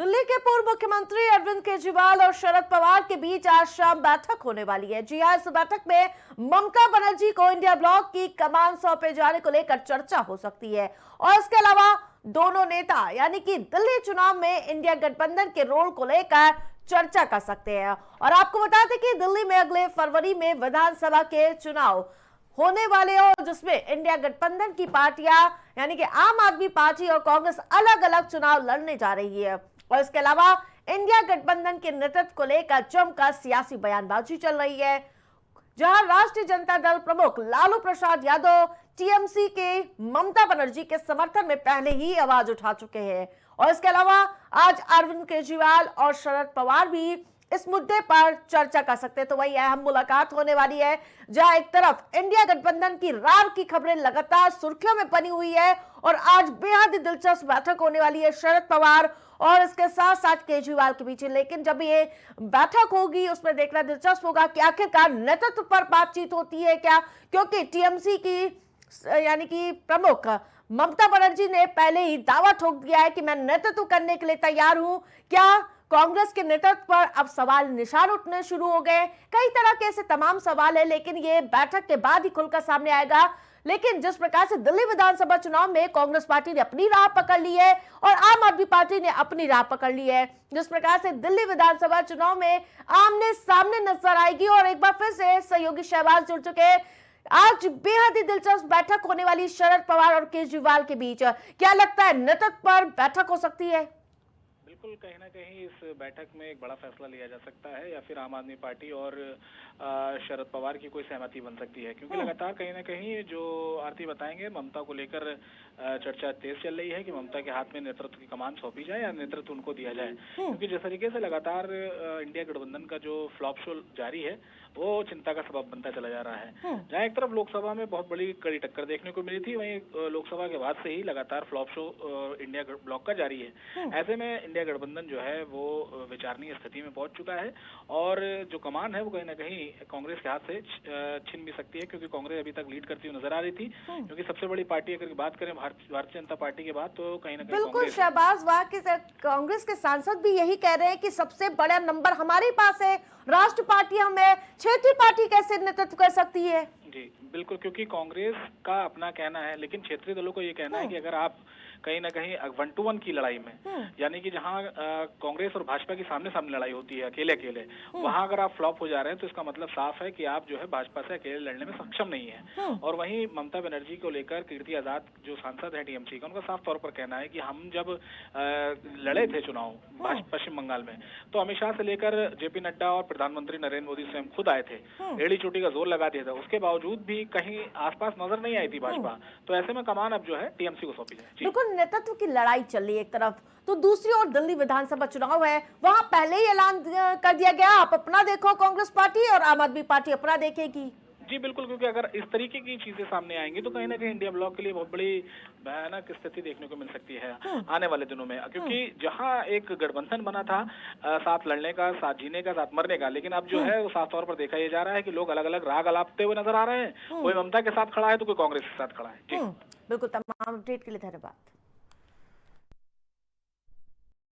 दिल्ली के पूर्व मुख्यमंत्री अरविंद केजरीवाल और शरद पवार के बीच आज शाम बैठक होने वाली है। जी हां, इस बैठक में ममता बनर्जी को इंडिया ब्लॉक की कमान सौंपे जाने को लेकर चर्चा हो सकती है और इसके अलावा दोनों नेता यानी कि दिल्ली चुनाव में इंडिया गठबंधन के रोल को लेकर चर्चा कर सकते हैं। और आपको बता दें कि दिल्ली में अगले फरवरी में विधानसभा के चुनाव होने वाले और जिसमें इंडिया गठबंधन की पार्टियां यानी कि आम आदमी पार्टी और कांग्रेस अलग अलग चुनाव लड़ने जा रही है। और इसके अलावा इंडिया गठबंधन के नेतृत्व को लेकर जमकर सियासी बयानबाजी चल रही है, जहां राष्ट्रीय जनता दल प्रमुख लालू प्रसाद यादव टीएमसी के ममता बनर्जी के समर्थन में पहले ही आवाज उठा चुके हैं। और इसके अलावा आज अरविंद केजरीवाल और शरद पवार भी इस मुद्दे पर चर्चा कर सकते हैं। तो वही अहम मुलाकात होने वाली है, जहां एक तरफ इंडिया गठबंधन की रार की खबरें लगातार सुर्खियों में बनी हुई है और आज बेहद दिलचस्प बैठक होने वाली है शरद पवार और इसके साथ साथ केजरीवाल के बीच। लेकिन जब ये बैठक होगी उसमें देखना दिलचस्प होगा कि आखिरकार नेतृत्व पर बातचीत होती है क्या, क्योंकि टीएमसी की यानी कि प्रमुख ममता बनर्जी ने पहले ही दावा ठोक दिया है कि मैं नेतृत्व करने के लिए तैयार हूं। क्या कांग्रेस के नेतृत्व पर अब सवाल निशान उठने शुरू हो गए? कई तरह के ऐसे तमाम सवाल है, लेकिन ये बैठक के बाद ही खुलकर सामने आएगा। लेकिन जिस प्रकार से दिल्ली विधानसभा चुनाव में कांग्रेस पार्टी ने अपनी राह पकड़ ली है और आम आदमी पार्टी ने अपनी राह पकड़ ली है, जिस प्रकार से दिल्ली विधानसभा चुनाव में आमने सामने नजर आएगी और एक बार फिर से सहयोगी शहबाज जुड़ चुके हैं। आज बेहद ही दिलचस्प बैठक होने वाली शरद पवार और केजरीवाल के बीच। क्या लगता है, नेतृत्व पर बैठक हो सकती है? बिल्कुल, कहीं ना कहीं इस बैठक में एक बड़ा फैसला लिया जा सकता है या फिर आम आदमी पार्टी और शरद पवार की कोई सहमति बन सकती है, क्योंकि लगातार कहीं ना कहीं जो आरती बताएंगे ममता को लेकर चर्चा तेज चल रही है कि ममता के हाथ में नेतृत्व की कमान सौंपी जाए या नेतृत्व उनको दिया जाए। क्योंकि जिस तरीके से लगातार इंडिया गठबंधन का जो फ्लॉप शो जारी है वो चिंता का सबब बनता चला जा रहा है। जहाँ एक तरफ लोकसभा में बहुत बड़ी कड़ी टक्कर देखने को मिली थी, वहीं लोकसभा के बाद से ही लगातार फ्लॉप शो इंडिया ब्लॉक का जारी है। ऐसे में इंडिया गठबंधन जो है वो विचारणीय स्थिति में पहुंच चुका है और जो कमान है वो कहीं ना कहीं कांग्रेस के हाथ से छिन भी सकती है, क्योंकि कांग्रेस अभी तक लीड करती हुई नजर आ रही थी। क्योंकि सबसे बड़ी पार्टी अगर बात करें भारतीय जनता पार्टी के बाद तो कहीं ना कहीं बिल्कुल शहबाज, वहां के कांग्रेस के सांसद भी यही कह रहे हैं कि सबसे बड़ा नंबर हमारे पास है, राष्ट्र पार्टी हमें, क्षेत्रीय पार्टी कैसे नेतृत्व कर सकती है? जी बिल्कुल, क्योंकि कांग्रेस का अपना कहना है, लेकिन क्षेत्रीय दलों को ये कहना है कि अगर आप कहीं ना कहीं 1-to-1 की लड़ाई में यानी कि जहां कांग्रेस और भाजपा की सामने सामने लड़ाई होती है अकेले अकेले, वहां अगर आप फ्लॉप हो जा रहे हैं तो इसका मतलब साफ है कि आप जो है भाजपा से अकेले लड़ने में सक्षम नहीं है। और वहीं ममता बनर्जी को लेकर कीर्ति आजाद जो सांसद है टीएमसी का, उनका साफ तौर पर कहना है कि हम जब लड़े थे चुनाव पश्चिम बंगाल में तो अमित शाह से लेकर जेपी नड्डा और प्रधानमंत्री नरेंद्र मोदी स्वयं खुद आए थे, एड़ी चोटी का जोर लगा दिया था, उसके बावजूद भी कहीं आसपास नजर नहीं आई थी भाजपा। तो ऐसे में कमान अब जो है टीएमसी को सौंपी जाए। बिल्कुल, नेतृत्व की लड़ाई चल रही है एक तरफ, तो दूसरी ओर दिल्ली विधानसभा चुनाव है, वहां पहले ही ऐलान कर दिया गया आप अपना देखो कांग्रेस पार्टी और आम आदमी पार्टी अपना देखेगी। जी बिल्कुल, क्योंकि अगर इस तरीके की चीजें सामने आएंगी तो कहीं ना कहीं इंडिया ब्लॉक के लिए बहुत बड़ी भयानक स्थिति देखने को मिल सकती है आने वाले दिनों में। क्योंकि जहां एक गठबंधन बना था साथ लड़ने का, साथ जीने का, साथ मरने का, लेकिन अब जो है वो साफ तौर पर देखा यह जा रहा है कि लोग अलग अलग राग अलापते हुए नजर आ रहे हैं। कोई ममता के साथ खड़ा है तो कोई कांग्रेस के साथ खड़ा है। जी बिल्कुल, तमाम अपडेट के लिए धन्यवाद।